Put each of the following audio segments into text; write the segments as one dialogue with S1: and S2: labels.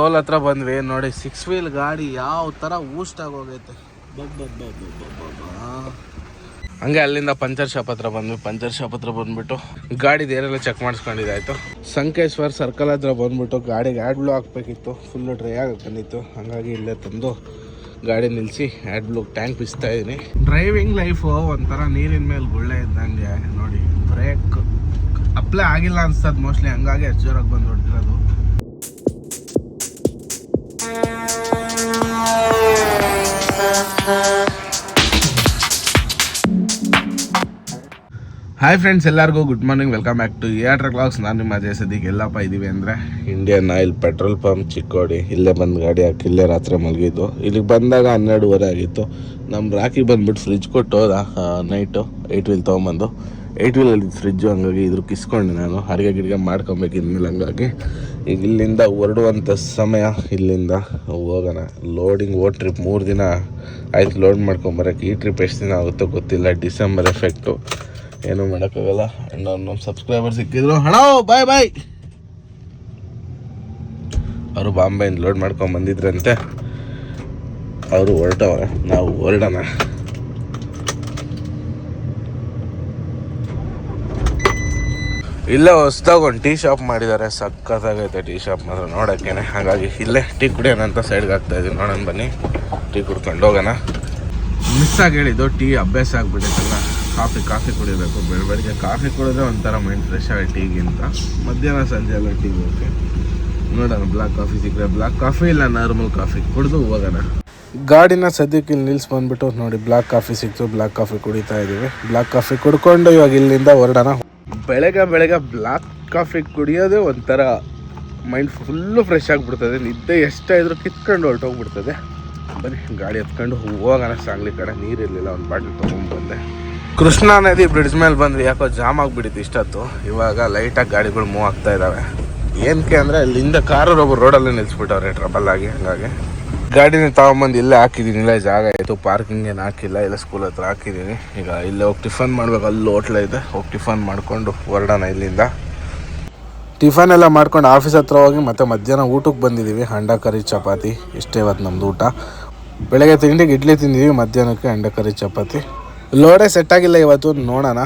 S1: Toll ಹತ್ರ ಬಂದ್ವಿ ನೋಡಿ. 6 ವೀಲ್ ಗಾಡಿ ಯಾವ ಥರ ಊಸ್ಟ್ ಆಗೋಗೈತೆ. ಹಂಗೆ ಅಲ್ಲಿಂದ ಪಂಚರ್ ಶಾಪ್ ಹತ್ರ ಬಂದ್ವಿ. ಪಂಚರ್ ಶಾಪ್ ಹತ್ರ ಬಂದ್ಬಿಟ್ಟು ಗಾಡಿದು ಏರೆಲ್ಲ ಚೆಕ್ ಮಾಡಿಸ್ಕೊಂಡಿದ್ದಾಯ್ತು. ಸಂಕೇಶ್ವರ್ ಸರ್ಕಲ್ ಹತ್ರ ಬಂದ್ಬಿಟ್ಟು ಗಾಡಿಗೆ ಆ್ಯಡ್ ಬ್ಲೂ ಹಾಕ್ಬೇಕಿತ್ತು. ಫುಲ್ಲು ಡ್ರೈ ಆಗಿ ಬಂದಿತ್ತು. ಹಾಗಾಗಿ ಇಲ್ಲೇ ತಂದು ಗಾಡಿ ನಿಲ್ಲಿಸಿ ಆ್ಯಡ್ ಬ್ಲೂ ಟ್ಯಾಂಕ್ ಬಿಸ್ತಾ ಇದ್ದೀನಿ. ಡ್ರೈವಿಂಗ್ ಲೈಫು ಒಂಥರ ನೀರಿನ ಮೇಲೆ ಗುಳ್ಳೆ ಇದ್ದಂಗೆ ನೋಡಿ. ಬ್ರೇಕ್ ಅಪ್ಲೈ ಆಗಿಲ್ಲ ಅನ್ಸ್ತದೆ ಮೋಸ್ಟ್ಲಿ, ಹಂಗಾಗಿ ಅಷ್ಟು ಜೋರಾಗಿ ಬಂದು ಹೊಡ್ತಿರೋದು. ಹಾಯ್ ಫ್ರೆಂಡ್ಸ್, ಎಲ್ಲರಿಗೂ good morning. Welcome back to AR vlogs. ನಾನು ನಿಮ್ಮ ಅಜಯ್. ಸದ್ಯಕ್ಕೆ ಎಲ್ಲಪ್ಪ ಇದ್ದೀವಿ ಅಂದರೆ Indian Oil petrol pump Chikkodi. ಇಲ್ಲೇ ಬಂದು ಗಾಡಿ ಹಾಕಿ ಇಲ್ಲೇ ರಾತ್ರಿ ಮಲಗಿದ್ದು. ಇಲ್ಲಿಗೆ ಬಂದಾಗ 12:30 ಆಗಿತ್ತು. ನಮ್ಮ ರಾಕಿ ಬಂದುಬಿಟ್ಟು ಫ್ರಿಜ್ ಕೊಟ್ಟು ಹೋದ ನೈಟು. 8 ವೀಲ್ ತೊಗೊಂಬಂದು 8 ವೀಲಲ್ಲಿ ಫ್ರಿಜ್ಜು, ಹಂಗಾಗಿ ಇದ್ರ ಕಿಸ್ಕೊಂಡು ನಾನು ಅಡುಗೆ ಗಿಡಿಗೆ ಮಾಡ್ಕೊಬೇಕು ಇನ್ಮೇಲೆ. ಹಂಗಾಗಿ ಈಗ ಇಲ್ಲಿಂದ ಹೊರಡುವಂಥ ಸಮಯ. ಇಲ್ಲಿಂದ ಹೋಗೋಣ. ಲೋಡಿಂಗ್ ಟ್ರಿಪ್ 3 ದಿನ ಆಯ್ತು ಲೋಡ್ ಮಾಡ್ಕೊಂಬರೋಕ್ಕೆ. ಈ ಟ್ರಿಪ್ ಎಷ್ಟು ದಿನ ಆಗುತ್ತೋ ಗೊತ್ತಿಲ್ಲ. ಡಿಸೆಂಬರ್ ಎಫೆಕ್ಟು, ಏನೂ ಮಾಡೋಕ್ಕಾಗಲ್ಲ. ನಮ್ಮ ಸಬ್ಸ್ಕ್ರೈಬರ್ ಸಿಕ್ಕಿದ್ರು. ಹಣ ಬಾಯ್ ಬಾಯ್. ಅವರು ಬಾಂಬೆಯಿಂದ ಲೋಡ್ ಮಾಡ್ಕೊಂಡು ಬಂದಿದ್ರಂತೆ. ಅವರು ಹೊರಟವ್ರೆ, ನಾವು ಹೊರಡೋಣ. ಇಲ್ಲೇ ಹೊಸ್ದಾಗ ಒಂದು ಟೀ ಶಾಪ್ ಮಾಡಿದ್ದಾರೆ. ಸಕ್ಕತ್ತಾಗೈತೆ ಟೀ ಶಾಪ್ ಮಾತ್ರ ನೋಡೋಕ್ಕೇನೆ. ಹಾಗಾಗಿ ಇಲ್ಲೇ ಟೀ ಕುಡಿಯೋಣ ಅಂತ ಸೈಡ್ಗೆ ಆಗ್ತಾಯಿದ್ದೀವಿ. ನೋಡೋಣ ಬನ್ನಿ, ಟೀ ಕುಡ್ಕೊಂಡು ಹೋಗೋಣ. ಮಿಸ್ ಆಗಿ ಹೇಳಿದ್ದು, ಟೀ ಅಭ್ಯಾಸ ಆಗಿಬಿಟ್ಟಿತ್ತಲ್ಲ. ಕಾಫಿ ಕುಡಿಬೇಕು. ಬೆಳಗ್ಗೆ ಕಾಫಿ ಕುಡಿದ್ರೆ ಒಂಥರ ಮೈಂಡ್ ಫ್ರೆಶ್ ಆಗಿ ಟೀಗಿಂತ. ಮಧ್ಯಾಹ್ನ ಸಂಜೆ ಎಲ್ಲ ಟೀ ಓಕೆ. ನೋಡೋಣ ಬ್ಲ್ಯಾಕ್ ಕಾಫಿ ಸಿಕ್ಕರೆ ಬ್ಲ್ಯಾಕ್ ಕಾಫಿ, ಇಲ್ಲ ನಾರ್ಮಲ್ ಕಾಫಿ ಕುಡಿದು ಹೋಗೋಣ. ಗಾಡಿನ ಸದ್ಯಕ್ಕೆ ಇಲ್ಲಿ ನಿಲ್ಸಿ ಬಂದುಬಿಟ್ಟು ನೋಡಿ ಬ್ಲ್ಯಾಕ್ ಕಾಫಿ ಸಿಕ್ತು. ಬ್ಲ್ಯಾಕ್ ಕಾಫಿ ಕುಡಿತಾ ಇದ್ದೀವಿ. ಬ್ಲ್ಯಾಕ್ ಕಾಫಿ ಕುಡ್ಕೊಂಡು ಇವಾಗ ಇಲ್ಲಿಂದ ಹೊರಡೋಣ. ಬೆಳಗ್ಗೆ ಬ್ಲ್ಯಾಕ್ ಕಾಫಿ ಕುಡಿಯೋದೇ ಒಂಥರ ಮೈಂಡ್ ಫುಲ್ಲು ಫ್ರೆಶ್ ಆಗಿಬಿಡ್ತದೆ. ನಿದ್ದೆ ಎಷ್ಟಾಯಿದ್ರು ಕಿತ್ಕೊಂಡು ಹೊರಟೋಗ್ಬಿಡ್ತದೆ. ಬನ್ನಿ ಗಾಡಿ ಎತ್ಕೊಂಡು ಹೋಗೋಣ. ಸಾಂಗ್ಲಿ ಕಡೆ ನೀರಿರಲಿಲ್ಲ, ಒಂದು ಬಾಟಲ್ ತೊಗೊಂಡ್ಬಂದೆ. ಕೃಷ್ಣಾ ನದಿ ಬ್ರಿಡ್ಜ್ ಮೇಲೆ ಬಂದ್ವಿ. ಯಾಕೋ ಜಾಮ್ ಆಗಿಬಿಟ್ಟಿತ್ತು ಇಷ್ಟೊತ್ತು. ಇವಾಗ ಲೈಟಾಗಿ ಗಾಡಿಗಳು ಮೂವ್ ಆಗ್ತಾ ಇದ್ದಾವೆ. ಏನಕ್ಕೆ ಅಂದರೆ ಅಲ್ಲಿಂದ ಕಾರರು ಒಬ್ಬರು ರೋಡಲ್ಲೇ ನಿಲ್ಲಿಸ್ಬಿಟ್ಟವ್ರೆ ಟ್ರಬಲ್ ಆಗಿ. ಹಂಗಾಗಿ ಗಾಡಿನ ತೊಗೊಂಬಂದು ಇಲ್ಲೇ ಹಾಕಿದ್ದೀನಿ. ಇಲ್ಲೇ ಜಾಗ ಆಯಿತು, ಪಾರ್ಕಿಂಗ್ ಏನು ಹಾಕಿಲ್ಲ. ಇಲ್ಲ ಸ್ಕೂಲ್ ಹತ್ರ ಹಾಕಿದ್ದೀನಿ. ಈಗ ಇಲ್ಲೇ ಹೋಗಿ ಟಿಫನ್ ಮಾಡ್ಬೇಕು. ಅಲ್ಲಿ ಹೋಟ್ಲ ಇದೆ, ಹೋಗಿ ಟಿಫನ್ ಮಾಡಿಕೊಂಡು ಹೊರಡೋಣ ಇಲ್ಲಿಂದ. ಟಿಫನ್ ಎಲ್ಲ ಮಾಡ್ಕೊಂಡು ಆಫೀಸ್ ಹತ್ರ ಹೋಗಿ ಮತ್ತೆ ಮಧ್ಯಾಹ್ನ ಊಟಕ್ಕೆ ಬಂದಿದ್ದೀವಿ. ಅಂಡ ಕರಿ ಚಪಾತಿ ಇಷ್ಟೇ ಇವತ್ತು ನಮ್ಮದು ಊಟ. ಬೆಳಗ್ಗೆ ತಿಂಡಿಗೆ ಇಡ್ಲಿ ತಿಂದಿದ್ದೀವಿ, ಮಧ್ಯಾಹ್ನಕ್ಕೆ ಅಂಡ ಕರಿ ಚಪಾತಿ. ಲೋಡೇ ಸೆಟ್ ಆಗಿಲ್ಲ ಇವತ್ತು, ನೋಡೋಣ.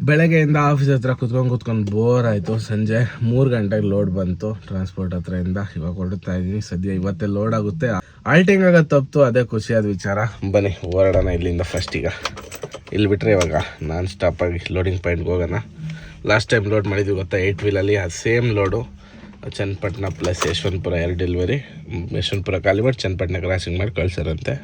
S1: ಬೆಳಗ್ಗೆಯಿಂದ ಆಫೀಸ್ ಹತ್ರ ಕುತ್ಕೊಂಡು ಬೋರ್ ಆಯಿತು. ಸಂಜೆ 3 ಗಂಟೆಗೆ ಲೋಡ್ ಬಂತು ಟ್ರಾನ್ಸ್ಪೋರ್ಟ್ ಹತ್ರದಿಂದ. ಇವಾಗ ಹೊರಡ್ತಾ ಇದ್ದೀನಿ. ಸದ್ಯ ಇವತ್ತೇ ಲೋಡ್ ಆಗುತ್ತೆ. ಆಲ್ಟಿಂಗ್ ಆಗೋದು ತಪ್ಪಿತು, ಅದೇ ಖುಷಿಯಾದ ವಿಚಾರ. ಬನ್ನಿ ಹೊರಡೋಣ ಇಲ್ಲಿಂದ. ಫಸ್ಟ್ ಈಗ ಇಲ್ಲಿ ಬಿಟ್ಟರೆ ಇವಾಗ ನಾನ್ ಸ್ಟಾಪಾಗಿ ಲೋಡಿಂಗ್ ಪಾಯಿಂಟ್ಗೆ ಹೋಗೋಣ. ಲಾಸ್ಟ್ ಟೈಮ್ ಲೋಡ್ ಮಾಡಿದ್ವಿ ಗೊತ್ತಾ 8 ವೀಲಲ್ಲಿ, ಅದು same load. Channapatna plus Yeshwantpur 2 delivery. Yeshwantpur ಖಾಲಿ ಮಾಡಿ ಚನ್ನಪಟ್ಟಣ ಕ್ರಾಸಿಂಗ್ ಮಾಡಿ ಕಳ್ಸಾರಂತೆ.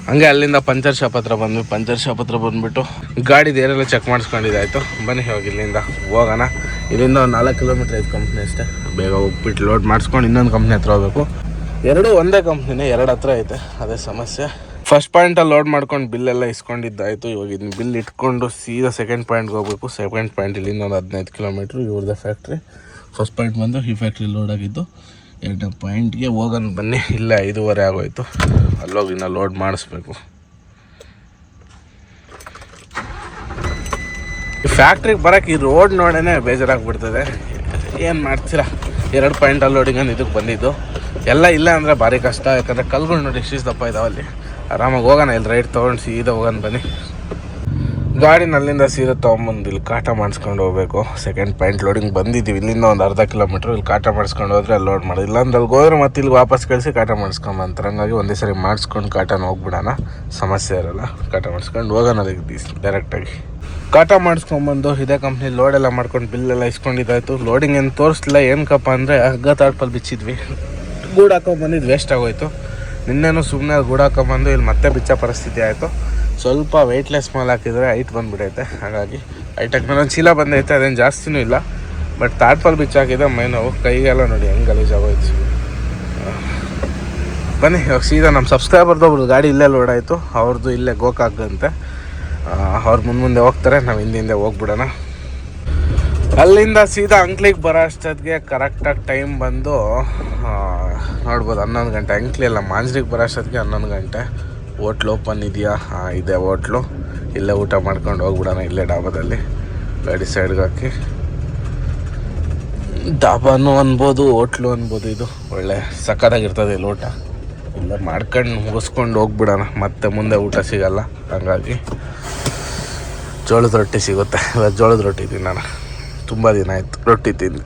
S1: ಹಂಗೆ ಅಲ್ಲಿಂದ ಪಂಚರ್ ಶಾಪ್ ಹತ್ರ ಬಂದ್ವಿ. ಪಂಚರ್ ಶಾಪ್ ಹತ್ರ ಬಂದುಬಿಟ್ಟು ಗಾಡಿದು ಏರೆಲ್ಲ ಚೆಕ್ ಮಾಡಿಸ್ಕೊಂಡಿದ್ದಾಯಿತು. ಬನ್ನಿ ಇವಾಗ ಇಲ್ಲಿಂದ ಹೋಗೋಣ. ಇಲ್ಲಿಂದ ಒಂದು 4 ಕಿಲೋಮೀಟ್ರ್ ಐತೆ ಕಂಪ್ನಿ ಅಷ್ಟೇ. ಬೇಗ ಹೋಗ್ಬಿಟ್ಟು ಲೋಡ್ ಮಾಡಿಸ್ಕೊಂಡು ಇನ್ನೊಂದು ಕಂಪ್ನಿ ಹತ್ರ ಹೋಗಬೇಕು. ಎರಡೂ ಒಂದೇ ಕಂಪ್ನಿನೇ, 2 ಹತ್ರ ಐತೆ. ಅದೇ ಸಮಸ್ಯೆ. ಫಸ್ಟ್ ಪಾಯಿಂಟಲ್ಲಿ ಲೋಡ್ ಮಾಡ್ಕೊಂಡು ಬಿಲ್ಲೆಲ್ಲ ಇಸ್ಕೊಂಡಿದ್ದಾಯಿತು. ಇವಾಗ ಇದನ್ನ ಬಿಲ್ ಇಟ್ಕೊಂಡು ಸೀದಾ ಸೆಕೆಂಡ್ ಪಾಯಿಂಟ್ಗೆ ಹೋಗಬೇಕು. ಸೆಕೆಂಡ್ ಪಾಯಿಂಟ್ ಇಲ್ಲಿಂದ ಒಂದು 15 ಕಿಲೋಮೀಟ್ರು. ಇವ್ರದ್ದೇ ಫ್ಯಾಕ್ಟ್ರಿ. ಫಸ್ಟ್ ಪಾಯಿಂಟ್ ಬಂದು ಈ ಫ್ಯಾಕ್ಟ್ರಿ ಲೋಡ್ ಆಗಿದ್ದು. 2ನೇ ಪಾಯಿಂಟ್ಗೆ ಹೋಗೋಣ ಬನ್ನಿ. ಇಲ್ಲೇ 5:30 ಆಗೋಯ್ತು. ಅಲ್ಲೋಗಿ ಇನ್ನೂ ಲೋಡ್ ಮಾಡಿಸ್ಬೇಕು. ಈ ಫ್ಯಾಕ್ಟ್ರಿಗೆ ಬರೋಕ್ಕೆ ಈ ರೋಡ್ ನೋಡೇ ಬೇಜಾರಾಗಿಬಿಡ್ತದೆ. ಏನು ಮಾಡ್ತೀರಾ, 2 ಪಾಯಿಂಟಲ್ಲಿ ಲೋಡಿಂಗನ್ನು ಇದಕ್ಕೆ ಬಂದಿದ್ದು. ಎಲ್ಲ ಇಲ್ಲ ಅಂದರೆ ಭಾರಿ ಕಷ್ಟ. ಯಾಕಂದರೆ ಕಲ್ಗಳು ನೋಡಿ ಇಷ್ಟು ದಪ್ಪ ಇದಾವೆ. ಅಲ್ಲಿ ಆರಾಮಾಗಿ ಹೋಗೋಣ. ಇಲ್ಲಿ ರೈಟ್ ತೊಗೊಂಡು ಸೀದಾ ಹೋಗೋಣ ಬನ್ನಿ. ಗಾಡಿನ ಅಲ್ಲಿಂದ ಸೀದಾ ತೊಗೊಂಬಂದು ಇಲ್ಲಿ ಕಾಟ ಮಾಡಿಸ್ಕೊಂಡು ಹೋಗಬೇಕು. ಸೆಕೆಂಡ್ ಪಾಯಿಂಟ್ ಲೋಡಿಂಗ್ ಬಂದಿದ್ದೀವಿ. ಇಲ್ಲಿಂದ ಒಂದು ಅರ್ಧ ಕಿಲೋಮೀಟ್ರ್. ಇಲ್ಲಿ ಕಾಟ ಮಾಡಿಸ್ಕೊಂಡು ಹೋದರೆ ಅಲ್ಲಿ ಲೋಡ್ ಮಾಡೋದು. ಇಲ್ಲ ಅಂದ್ರೆ ಅಲ್ಲಿಗೆ ಹೋದ್ರೆ ಮತ್ತೆ ಇಲ್ಲಿ ವಾಪಸ್ ಕಳಿಸಿ ಕಾಟ ಮಾಡಿಸ್ಕೊಂಬಂತಾರೆ. ಹಂಗಾಗಿ ಒಂದೇ ಸರಿ ಮಾಡಿಸ್ಕೊಂಡು ಕಾಟನ ಹೋಗ್ಬಿಡೋಣ, ಸಮಸ್ಯೆ ಇರೋಲ್ಲ. ಕಾಟ ಮಾಡಿಸ್ಕೊಂಡು ಹೋಗೋಣ ಅದಕ್ಕೆ ಡೈರೆಕ್ಟಾಗಿ. ಕಾಟ ಮಾಡಿಸ್ಕೊಂಬಂದು ಇದೇ ಕಂಪ್ನಿ ಲೋಡೆಲ್ಲ ಮಾಡ್ಕೊಂಡು ಬಿಲ್ಲೆಲ್ಲ ಇಸ್ಕೊಂಡಿದ್ದಾಯಿತು. ಲೋಡಿಂಗ್ ಏನು ತೋರಿಸ್ಲಿಲ್ಲ. ಏನಕ್ಕಪ್ಪ ಅಂದರೆ ಹಗ್ಗ ತಾಡ್ಪಲ್ಲಿ ಬಿಚ್ಚಿದ್ವಿ. ಗೂಡು ಹಾಕೊಂಬಂದಿದ್ದು ವೇಸ್ಟ್ ಆಗೋಯ್ತು. ನಿನ್ನೇನು ಸುಮ್ಮನೆ ಗೂಡು ಹಾಕೊಂಬಂದು ಇಲ್ಲಿ ಮತ್ತೆ ಬಿಚ್ಚೋ ಪರಿಸ್ಥಿತಿ ಆಯಿತು. ಸ್ವಲ್ಪ ವೆಯ್ಟ್ಲೆಸ್ ಮಾಲ್ ಹಾಕಿದರೆ ಹೈಟ್ ಬಂದುಬಿಡೈತೆ. ಹಾಗಾಗಿ ಹೈಟಾಗಿ ಒಂದು ಚೀಲ ಬಂದೈತೆ. ಅದೇನು ಜಾಸ್ತಿನೂ ಇಲ್ಲ. ಬಟ್ ತಾಡ್ಪಲ್ ಬಿಚ್ಚಾಕಿದೆ. ಮೈ ನೋವು, ಕೈಗೆಲ್ಲ ನೋಡಿ ಹೆಂಗೆ ಗಲೀಜಾಗೋಯ್ತು. ಬನ್ನಿ ಇವಾಗ ಸೀದಾ ನಮ್ಮ ಸಬ್ಸ್ಕ್ರೈಬರ್ದು ಒಬ್ರು ಗಾಡಿ ಇಲ್ಲೇ ಲೋಡ್ ಆಯಿತು. ಅವ್ರದ್ದು ಇಲ್ಲೇ ಗೋಕಾಕ್ದಂತೆ. ಅವ್ರು ಮುಂದೆ ಹೋಗ್ತಾರೆ, ನಾವು ಹಿಂದೆ ಹೋಗ್ಬಿಡೋಣ. ಅಲ್ಲಿಂದ ಸೀದಾ ಅಂಕ್ಲಿಗೆ ಬರೋ ಅಷ್ಟೊತ್ತಿಗೆ ಕರೆಕ್ಟಾಗಿ ಟೈಮ್ ಬಂದು ನೋಡ್ಬೋದು 11 ಗಂಟೆ. ಅಂಕ್ಲಿ ಅಲ್ಲ, ಮಾಂಜ್ರಿಗೆ ಬರೋ ಅಷ್ಟೊತ್ತಿಗೆ 11 ಗಂಟೆ. ಹೋಟ್ಲು ಓಪನ್ ಇದೆಯಾ? ಇದೆ ಹೋಟ್ಲು. ಇಲ್ಲೇ ಊಟ ಮಾಡ್ಕೊಂಡು ಹೋಗ್ಬಿಡೋಣ. ಇಲ್ಲೇ ಡಾಬಾದಲ್ಲಿ ಗಾಡಿ ಸೈಡ್ಗೆ ಹಾಕಿ ಡಾಬಾನು ಅನ್ಬೋದು, ಹೋಟ್ಲು ಅನ್ಬೋದು. ಇದು ಒಳ್ಳೆ ಸಕ್ಕತ್ತಾಗಿರ್ತದೆ ಇಲ್ಲಿ ಊಟ. ಇಲ್ಲ ಮಾಡ್ಕೊಂಡು ಮುಗಿಸ್ಕೊಂಡು ಹೋಗ್ಬಿಡೋಣ, ಮತ್ತೆ ಮುಂದೆ ಊಟ ಸಿಗಲ್ಲ. ಹಾಗಾಗಿ ಜೋಳದ ರೊಟ್ಟಿ ಸಿಗುತ್ತೆ. ಇವತ್ತು ಜೋಳದ ರೊಟ್ಟಿ ತಿನ್ನೋಣ, ತುಂಬ ದಿನ ಆಯಿತು ರೊಟ್ಟಿ ತಿಂದು.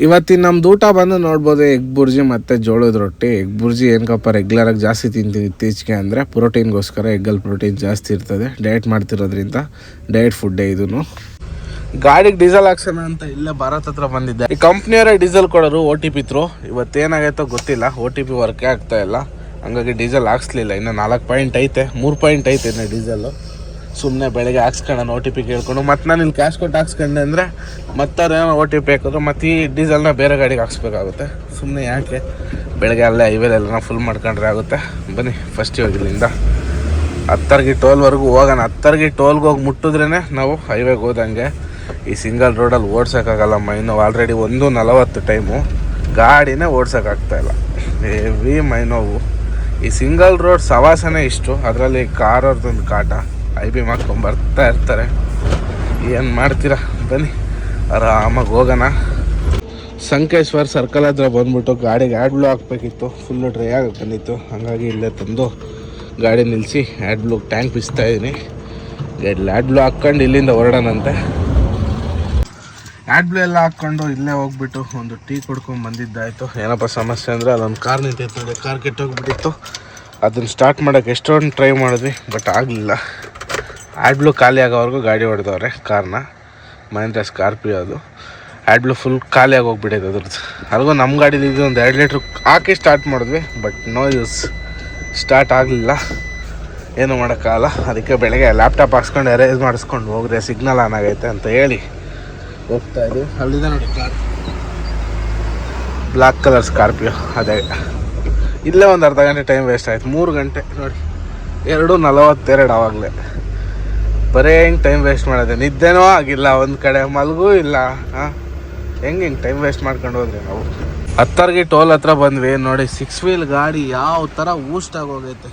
S1: ಇವತ್ತಿನ ನಮ್ದು ಊಟ ಬಂದು ನೋಡ್ಬೋದು, ಎಗ್ ಬುರ್ಜಿ ಮತ್ತು ಜೋಳದ ರೊಟ್ಟಿ. ಎಗ್ ಬುರ್ಜಿ ಏನಕ್ಕಪ್ಪ ರೆಗ್ಯುಲರಾಗಿ ಜಾಸ್ತಿ ತಿಂತೀವಿ ಇತ್ತೀಚೆಗೆ ಅಂದರೆ ಪ್ರೋಟೀನ್ಗೋಸ್ಕರ. ಎಗ್ಗಲ್ಲಿ ಪ್ರೋಟೀನ್ ಜಾಸ್ತಿ ಇರ್ತದೆ. ಡಯಟ್ ಮಾಡ್ತಿರೋದ್ರಿಂದ ಡಯಟ್ ಫುಡ್ಡೇ ಇದೂ. ಗಾಡಿಗೆ ಡೀಸೆಲ್ ಹಾಕ್ಸೋಣ ಅಂತ ಇಲ್ಲೇ ಭಾರತ್ ಹತ್ರ ಬಂದಿದ್ದೆ. ಈ ಕಂಪ್ನಿಯವರೇ ಡೀಸೆಲ್ ಕೊಡೋರು OTP ಥ್ರೂ. ಇವತ್ತೇನಾಗೈತೋ ಗೊತ್ತಿಲ್ಲ, OTP ವರ್ಕೇ ಆಗ್ತಾ ಇಲ್ಲ. ಹಂಗಾಗಿ ಡೀಸೆಲ್ ಹಾಕ್ಸ್ಲಿಲ್ಲ. ಇನ್ನು 4 ಪಾಯಿಂಟ್ ಐತೆ, 3 ಪಾಯಿಂಟ್ ಐತೆ ಇನ್ನು ಡೀಸೆಲ್ಲು. ಸುಮ್ಮನೆ ಬೆಳಗ್ಗೆ ಹಾಕ್ಸ್ಕೊಳ್ಳೋಣ OTP ಕೇಳ್ಕೊಂಡು. ಮತ್ತು ನಾನು ಇಲ್ಲಿ ಕ್ಯಾಶ್ ಕೊಟ್ಟು ಹಾಕ್ಸ್ಕೊಂಡೆ ಅಂದರೆ ಮತ್ತೆ ಅವ್ರೇನೋ OTP ಹಾಕಿದ್ರು ಮತ್ತು ಈ ಡೀಸೆಲ್ನ ಬೇರೆ ಗಾಡಿಗೆ ಹಾಕ್ಸ್ಬೇಕಾಗುತ್ತೆ. ಸುಮ್ಮನೆ ಯಾಕೆ, ಬೆಳಗ್ಗೆ ಅಲ್ಲೇ ಹೈವೇಲೆಲ್ಲ ಫುಲ್ ಮಾಡ್ಕೊಂಡ್ರೆ ಆಗುತ್ತೆ. ಬನ್ನಿ ಫಸ್ಟ್ ಇವಾಗ ಇಲ್ಲಿಂದ ಹತ್ತರ್ಗಿ ಟೋಲ್ವರೆಗೂ ಹೋಗೋಣ. ಹತ್ತರ್ಗಿ ಟೋಲ್ಗೆ ಹೋಗಿ ಮುಟ್ಟಿದ್ರೇ ನಾವು ಹೈವೇಗೆ ಹೋದಂಗೆ. ಈ ಸಿಂಗಲ್ ರೋಡಲ್ಲಿ ಓಡ್ಸೋಕ್ಕಾಗಲ್ಲಮ್ಮ. ಇನ್ನು ಆಲ್ರೆಡಿ 1:40 ಟೈಮು, ಗಾಡಿನೇ ಓಡ್ಸೋಕ್ಕಾಗ್ತಾಯಿಲ್ಲ. ಹೆವಿ ಮೈನೋವು. ಈ ಸಿಂಗಲ್ ರೋಡ್ ಸವಾಸನೇ ಇಷ್ಟು, ಅದರಲ್ಲಿ ಕಾರವ್ರದ್ದೊಂದು ಕಾಟ. IB ಮಾಡ್ಕೊಂಡು ಬರ್ತಾ ಇರ್ತಾರೆ. ಏನು ಮಾಡ್ತೀರಾ, ಬನ್ನಿ ಆರಾಮಾಗಿ ಹೋಗೋಣ. ಸಂಕೇಶ್ವರ್ ಸರ್ಕಲ್ ಹತ್ರ ಬಂದ್ಬಿಟ್ಟು ಗಾಡಿಗೆ ಆ್ಯಡ್ ಬ್ಲೂ ಹಾಕಬೇಕಿತ್ತು. ಫುಲ್ಲು ಡ್ರೈ ಆಗಿ ಬಂದಿತ್ತು. ಹಾಗಾಗಿ ಇಲ್ಲೇ ತಂದು ಗಾಡಿ ನಿಲ್ಲಿಸಿ ಆ್ಯಡ್ ಬ್ಲೂ ಟ್ಯಾಂಕ್ ಬಿಸ್ತಾಯಿದ್ದೀನಿ. ಆ್ಯಡ್ ಬ್ಲೂ ಹಾಕ್ಕೊಂಡು ಇಲ್ಲಿಂದ ಹೊರಡೋಣಂತೆ. ಆ್ಯಡ್ ಬ್ಲೂ ಎಲ್ಲ ಹಾಕ್ಕೊಂಡು ಇಲ್ಲೇ ಹೋಗ್ಬಿಟ್ಟು ಒಂದು ಟೀ ಕುಡ್ಕೊಂಡು ಬಂದಿದ್ದಾಯಿತು. ಏನಪ್ಪ ಸಮಸ್ಯೆ ಅಂದರೆ ಅಲ್ಲೊಂದು ಕಾರ್ ನಿಂತೈತೆ ನೋಡಿ, ಕಾರ್ ಕೆಟ್ಟೋಗ್ಬಿಟ್ಟಿತ್ತು. ಅದನ್ನು ಸ್ಟಾರ್ಟ್ ಮಾಡೋಕ್ಕೆ ಎಷ್ಟೊಂದು ಟ್ರೈ ಮಾಡಿದ್ವಿ, ಬಟ್ ಆಗಲಿಲ್ಲ. ಆ್ಯಡ್ ಬ್ಲೂ ಖಾಲಿ ಆಗೋವರೆಗೂ ಗಾಡಿ ಹೊಡೆದವ್ರೆ ಕಾರ್ನ. ಮಹೇಂದ್ರ ಸ್ಕಾರ್ಪಿಯೋ ಅದು. ಆ್ಯಡ್ ಬ್ಲೂ ಫುಲ್ ಖಾಲಿಯಾಗಿ ಹೋಗ್ಬಿಟ್ಟೈತೆ ಅದ್ರದ್ದು. ಅಲ್ಗೂ ನಮ್ಮ ಗಾಡೀಲಿ ಇದು ಒಂದು 2 ಲೀಟ್ರ್ ಹಾಕಿ ಸ್ಟಾರ್ಟ್ ಮಾಡಿದ್ವಿ, ಬಟ್ ನೋ ಯೂಸ್, ಸ್ಟಾರ್ಟ್ ಆಗಲಿಲ್ಲ. ಏನು ಮಾಡೋಕ್ಕಾಗಲ್ಲ. ಅದಕ್ಕೆ ಬೆಳಗ್ಗೆ ಲ್ಯಾಪ್ಟಾಪ್ ಹಾಕ್ಸ್ಕೊಂಡು ಎರೇಸ್ ಮಾಡಿಸ್ಕೊಂಡು ಹೋಗ್ರೆ ಸಿಗ್ನಲ್ ಆನ್ ಆಗೈತೆ ಅಂತ ಹೇಳಿ ಹೋಗ್ತಾ ಇದ್ದೀವಿ. ಅಲ್ಲಿದೆ ನೋಡಿ ಕಾರ್, ಬ್ಲ್ಯಾಕ್ ಕಲರ್ ಸ್ಕಾರ್ಪಿಯೋ. ಅದೇ ಇಲ್ಲೇ ಒಂದು ಅರ್ಧ ಗಂಟೆ ಟೈಮ್ ವೇಸ್ಟ್ ಆಯಿತು. 3 ಗಂಟೆ ನೋಡಿ, 2:42 ಆವಾಗಲೇ. ಬರೀ ಹೆಂಗೆ ಟೈಮ್ ವೇಸ್ಟ್ ಮಾಡೋದೆ, ನಿದ್ದೆನೂ ಆಗಿಲ್ಲ, ಒಂದು ಕಡೆ ಮಲಗೂ ಇಲ್ಲ. ಹೆಂಗೆ ಟೈಮ್ ವೇಸ್ಟ್ ಮಾಡ್ಕೊಂಡು ಹೋದ್ರಿ ನಾವು. ಹತ್ತರ್ಗಿ ಟೋಲ್ ಹತ್ರ ಬಂದ್ವಿ ನೋಡಿ. 6 ವೀಲ್ ಗಾಡಿ ಯಾವ ಥರ ಊಸ್ಟಾಗಿ ಹೋಗೈತೆ.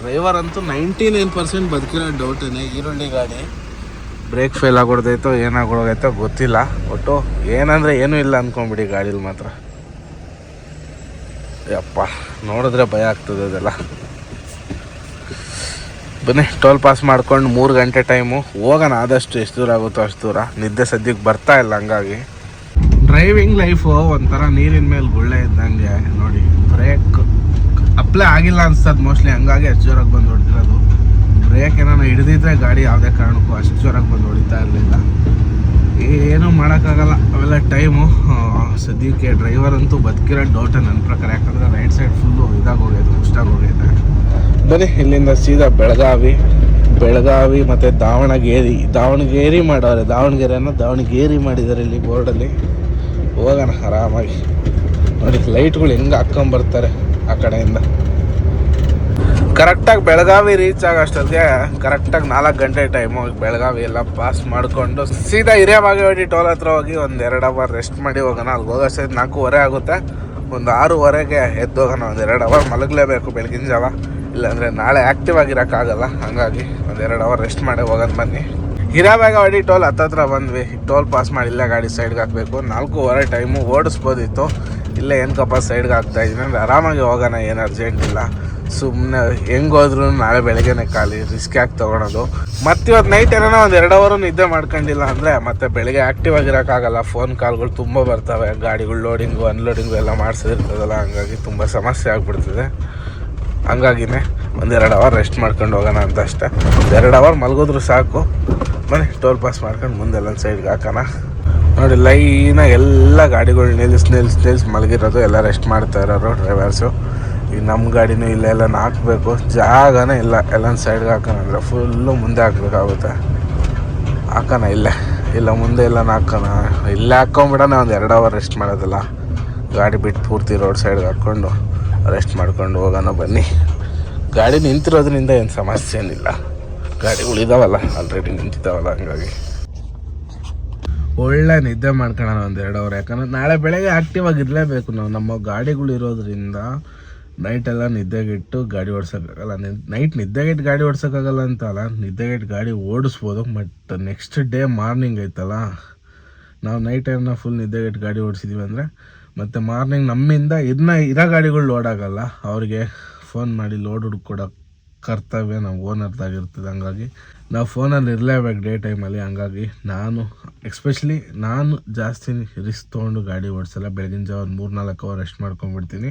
S1: ಡ್ರೈವರ್ ಅಂತೂ 99% ಬದುಕಿರೋ ಡೌಟೇನೆ. ಈರುಳ್ಳಿ ಗಾಡಿ ಬ್ರೇಕ್ ಫೇಲ್ ಆಗೋದೈತೋ ಏನಾಗೋಗೈತೋ ಗೊತ್ತಿಲ್ಲ. ಒಟ್ಟು ಏನಂದರೆ ಏನೂ ಇಲ್ಲ ಅಂದ್ಕೊಂಬಿಡಿ ಗಾಡೀಲಿ ಮಾತ್ರ. ಯಪ್ಪ ನೋಡಿದ್ರೆ ಭಯ ಆಗ್ತದೆ ಅದೆಲ್ಲ. ಬನ್ನಿ ಟೋಲ್ ಪಾಸ್ ಮಾಡ್ಕೊಂಡು 3 ಗಂಟೆ ಟೈಮು ಹೋಗೋಣ. ಆದಷ್ಟು ಎಷ್ಟು ದೂರ ಆಗುತ್ತೋ ಅಷ್ಟು ದೂರ. ನಿದ್ದೆ ಸದ್ಯಕ್ಕೆ ಬರ್ತಾ ಇಲ್ಲ. ಹಂಗಾಗಿ ಡ್ರೈವಿಂಗ್ ಲೈಫು ಒಂಥರ ನೀರಿನ ಮೇಲೆ ಗುಳ್ಳೆ ಇದ್ದಂಗೆ ನೋಡಿ. ಬ್ರೇಕ್ ಅಪ್ಲೈ ಆಗಿಲ್ಲ ಅನ್ಸ್ತದೆ ಮೋಸ್ಟ್ಲಿ, ಹಂಗಾಗಿ ಅಷ್ಟು ಜೋರಾಗಿ ಬಂದು ಹೊಡ್ತಿರೋದು. ಬ್ರೇಕ್ ಏನಾರು ಹಿಡಿದಿದ್ರೆ ಗಾಡಿ ಯಾವುದೇ ಕಾರಣಕ್ಕೂ ಅಷ್ಟು ಜೋರಾಗಿ ಬಂದು ಹೊಡಿತಾ ಇರಲಿಲ್ಲ. ಏನೂ ಮಾಡೋಕ್ಕಾಗಲ್ಲ ಅವೆಲ್ಲ ಟೈಮು. ಸದ್ಯಕ್ಕೆ ಡ್ರೈವರ್ ಅಂತೂ ಬದುಕಿರೋ ಡೌಟೇ ನನ್ನ ಪ್ರಕಾರ. ಯಾಕಂದರೆ ರೈಟ್ ಸೈಡ್ ಫುಲ್ಲು ಇದಾಗೋಗೈತೆ, ಮುಷ್ಟಾಗಿ ಹೋಗೈತೆ. ಬನ್ನಿ ಇಲ್ಲಿಂದ ಸೀದಾ ಬೆಳಗಾವಿ ಮತ್ತು ದಾವಣಗೆರೆ ಮಾಡೋರೆ. ದಾವಣಗೆರೆ ಮಾಡಿದ್ದಾರೆ ಇಲ್ಲಿ ಬೋರ್ಡಲ್ಲಿ. ಹೋಗೋಣ ಆರಾಮಾಗಿ. ನೋಡಿ ಲೈಟ್ಗಳು ಹೆಂಗೆ ಹಾಕ್ಕೊಂಬರ್ತಾರೆ ಆ ಕಡೆಯಿಂದ. ಕರೆಕ್ಟಾಗಿ ಬೆಳಗಾವಿ ರೀಚ್ ಆಗೋಷ್ಟೊತ್ತಿಗೆ ಕರೆಕ್ಟಾಗಿ 4 ಗಂಟೆ ಟೈಮು. ಬೆಳಗಾವಿ ಎಲ್ಲ ಪಾಸ್ ಮಾಡಿಕೊಂಡು ಸೀದಾ ಹಿರಿಯಬಾಗೇವಾಡಿ ಟೋಲ್ ಹತ್ರ ಹೋಗಿ ಒಂದು 2 ಅವರ್ ರೆಸ್ಟ್ ಮಾಡಿ ಹೋಗೋಣ. ಅಲ್ಲಿಗೆ ಹೋಗೋಷ್ಟೊತ್ತಿಗೆ 4:15 ಆಗುತ್ತೆ. ಒಂದು 6:15ಗೆ ಎದ್ದೋಗೋಣ. ಒಂದು 2 ಅವರ್ ಮಲಗಲೇಬೇಕು ಬೆಳಗಿನ ಜಾವ, ಇಲ್ಲಾಂದರೆ ನಾಳೆ ಆ್ಯಕ್ಟಿವ್ ಆಗಿರೋಕ್ಕಾಗಲ್ಲ. ಹಾಗಾಗಿ ಒಂದು 2 ಅವರ್ ರೆಸ್ಟ್ ಮಾಡಿ ಹೋಗೋದು. ಬನ್ನಿ ಹಿರಿಯಬಾಗೇವಾಡಿ ಟೋಲ್ ಹತ್ತತ್ರ ಬಂದ್ವಿ. ಟೋಲ್ ಪಾಸ್ ಮಾಡಿ ಇಲ್ಲೇ ಗಾಡಿ ಸೈಡ್ಗೆ ಹಾಕಬೇಕು. 4:15 ಟೈಮು ಓಡಿಸ್ಬೋದಿತ್ತು. ಇಲ್ಲೇ ಏನಕ್ಕಪ್ಪ ಸೈಡ್ಗೆ ಹಾಕ್ತಾಯಿದ್ದೀನಿ ಅಂದರೆ ಆರಾಮಾಗಿ ಹೋಗೋಣ, ಏನು ಅರ್ಜೆಂಟ್ ಇಲ್ಲ. ಸುಮ್ಮನೆ ಹೆಂಗೆ ಹೋದ್ರೂ ನಾಳೆ ಬೆಳಗ್ಗೆನೇ ಖಾಲಿ, ರಿಸ್ಕ್ ಆಗಿ ತೊಗೊಳೋದು. ಮತ್ತು ಇವತ್ತು ನೈಟ್ ಏನೋ ಒಂದು 2 ಅವರು ನಿದ್ದೆ ಮಾಡ್ಕೊಂಡಿಲ್ಲ ಅಂದರೆ ಮತ್ತೆ ಬೆಳಗ್ಗೆ ಆ್ಯಕ್ಟಿವ್ ಆಗಿರೋಕ್ಕಾಗಲ್ಲ. ಫೋನ್ ಕಾಲ್ಗಳು ತುಂಬ ಬರ್ತವೆ, ಗಾಡಿಗಳು ಲೋಡಿಂಗು ಅನ್ಲೋಡಿಂಗು ಎಲ್ಲ ಮಾಡಿಸಿರ್ತದಲ್ಲ. ಹಂಗಾಗಿ ತುಂಬ ಸಮಸ್ಯೆ ಆಗಿಬಿಡ್ತದೆ. ಹಂಗಾಗಿನೇ ಒಂದು 2 ಅವರ್ ರೆಸ್ಟ್ ಮಾಡ್ಕೊಂಡು ಹೋಗೋಣ ಅಂತ ಅಷ್ಟೇ. 2 ಅವರ್ ಮಲಗಿದ್ರು ಸಾಕು. ಬನ್ನಿ ಟೋಲ್ ಪಾಸ್ ಮಾಡ್ಕೊಂಡು ಮುಂದೆಲ್ಲ ಸೈಡ್ಗೆ ಹಾಕೋಣ. ನೋಡಿ ಲೈನಾಗಿ ಎಲ್ಲ ಗಾಡಿಗಳು ನಿಲ್ಲಿಸಿ ಮಲಗಿರೋದು, ಎಲ್ಲ ರೆಸ್ಟ್ ಮಾಡ್ತಾ ಇರೋರು ಡ್ರೈವರ್ಸು. ಈಗ ನಮ್ಮ ಗಾಡಿನೂ ಇಲ್ಲೆಲ್ಲ ಹಾಕಬೇಕು, ಜಾಗನೇ ಇಲ್ಲ. ಎಲ್ಲ ಸೈಡ್ಗೆ ಹಾಕೋಣ ಅಂದರೆ ಫುಲ್ಲು ಮುಂದೆ ಹಾಕ್ಬೇಕಾಗುತ್ತೆ. ಹಾಕೋಣ ಇಲ್ಲ ಮುಂದೆ ಎಲ್ಲ ಹಾಕೋಣ. ಇಲ್ಲೇ ಹಾಕ್ಕೊಂಬಿಡೋಣ. ಒಂದು 2 ಅವರ್ ರೆಸ್ಟ್ ಮಾಡೋದಲ್ಲ. ಗಾಡಿ ಬಿಟ್ಟು ಪೂರ್ತಿ ರೋಡ್ ಸೈಡ್ಗೆ ಹಾಕ್ಕೊಂಡು ರೆಸ್ಟ್ ಮಾಡ್ಕೊಂಡು ಹೋಗೋಣ. ಬನ್ನಿ ಗಾಡಿ ನಿಂತಿರೋದ್ರಿಂದ ಏನು ಸಮಸ್ಯೆ ಏನಿಲ್ಲ. ಗಾಡಿಗಳಿದಾವಲ್ಲ, ಆಲ್ರೆಡಿ ನಿಂತಿದ್ದಾವಲ್ಲ. ಹಂಗಾಗಿ ಒಳ್ಳೆ ನಿದ್ದೆ ಮಾಡ್ಕೊಳ್ಳೋಣ ಒಂದು 2 ಅವರ್. ಯಾಕಂದರೆ ನಾಳೆ ಬೆಳಗ್ಗೆ ಆ್ಯಕ್ಟಿವ್ ಆಗಿರಲೇಬೇಕು ನಾವು. ನಮ್ಮ ಗಾಡಿಗಳು ಇರೋದ್ರಿಂದ ನೈಟೆಲ್ಲ ನಿದ್ದೆಗೆಟ್ಟು ಗಾಡಿ ಓಡ್ಸೋಕ್ಕಾಗಲ್ಲ. ನೈಟ್ ನಿದ್ದೆಗೆಟ್ಟು ಗಾಡಿ ಓಡ್ಸೋಕ್ಕಾಗಲ್ಲ ಅಂತ ಅಲ್ಲ, ನಿದ್ದೆಗೆಟ್ಟು ಗಾಡಿ ಓಡಿಸ್ಬೋದು. ಬಟ್ ನೆಕ್ಸ್ಟ್ ಡೇ ಮಾರ್ನಿಂಗ್ ಐತಲ್ಲ, ನಾವು ನೈಟ್ ಟೈಮ್ನ ಫುಲ್ ನಿದ್ದೆಗೆಟ್ಟು ಗಾಡಿ ಓಡಿಸಿದ್ದೀವಿ ಅಂದರೆ ಮತ್ತು ಮಾರ್ನಿಂಗ್ ನಮ್ಮಿಂದ ಇರೋ ಗಾಡಿಗಳು ಲೋಡ್ ಆಗೋಲ್ಲ. ಅವ್ರಿಗೆ ಫೋನ್ ಮಾಡಿ ಲೋಡ್ ಹುಡ್ಕೊಡೋ ಕರ್ತವ್ಯ ನಾವು ಓನರ್ದಾಗಿರ್ತದೆ. ಹಂಗಾಗಿ ನಾವು ಫೋನಲ್ಲಿ ಇರಲೇಬೇಕು ಡೇ ಟೈಮಲ್ಲಿ. ಹಂಗಾಗಿ ಎಸ್ಪೆಷಲಿ ನಾನು ಜಾಸ್ತಿ ರಿಸ್ಕ್ ತೊಗೊಂಡು ಗಾಡಿ ಓಡಿಸಲ್ಲ. ಬೆಳಗಿನ ಜಾವ 3-4 ಅವರ್ ರೆಸ್ಟ್ ಮಾಡ್ಕೊಂಡ್ಬಿಡ್ತೀನಿ.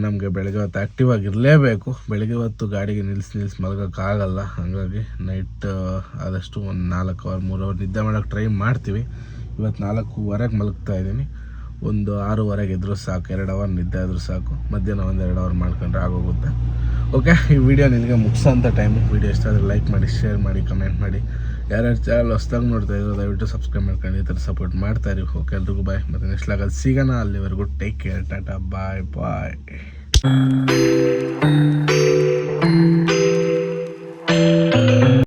S1: ನಮಗೆ ಬೆಳಗ್ಗೆ ಹೊತ್ತು ಆ್ಯಕ್ಟಿವ್ ಆಗಿರಲೇಬೇಕು. ಬೆಳಗ್ಗೆ ಹೊತ್ತು ಗಾಡಿಗೆ ನಿಲ್ಲಿಸಿ ಮಲಗೋಕ್ಕಾಗಲ್ಲ. ಹಾಗಾಗಿ ನೈಟ್ ಆದಷ್ಟು ಒಂದು 4 ಅವರ್ 3 ಅವರ್ ನಿದ್ದೆ ಮಾಡೋಕ್ಕೆ ಟ್ರೈ ಮಾಡ್ತೀವಿ. ಇವತ್ತು 4:15 ಮಲಗ್ತಾ ಇದ್ದೀನಿ. ಒಂದು 6:15 ಇದ್ರೂ ಸಾಕು, 2 ಅವರ್ ನಿದ್ದೆ ಆದರೂ ಸಾಕು. ಮಧ್ಯಾಹ್ನ ಒಂದು 2 ಅವರ್ ಮಾಡ್ಕೊಂಡ್ರೆ ಆಗೋಗುತ್ತೆ. ಓಕೆ, ಈ ವಿಡಿಯೋ ನಿನಗೆ ಮುಗಿಸೋಂಥ ಟೈಮು. ವಿಡಿಯೋ ಇಷ್ಟ ಆದರೆ ಲೈಕ್ ಮಾಡಿ, ಶೇರ್ ಮಾಡಿ, ಕಮೆಂಟ್ ಮಾಡಿ. ಯಾರ್ಯಾರು ಚಾನಲ್ ಹೊಸ್ದಾಗಿ ನೋಡ್ತಾ ಇದ್ರು ದಯವಿಟ್ಟು ಸಬ್ಸ್ಕ್ರೈಬ್ ಮಾಡ್ಕೊಂಡು ಈ ಥರ ಸಪೋರ್ಟ್ ಮಾಡ್ತಾಯಿರಿ. ಓಕೆ, ಎಲ್ರಿಗೂ ಬಾಯ್. ಮತ್ತು ನೆಕ್ಸ್ಟ್ ಲಾಗಲ್ಲಿ ಸಿಗೋಣ. ಅಲ್ಲಿವರೆಗೂ ಟೇಕ್ ಕೇರ್, ಟಾಟಾ, ಬಾಯ್ ಬಾಯ್.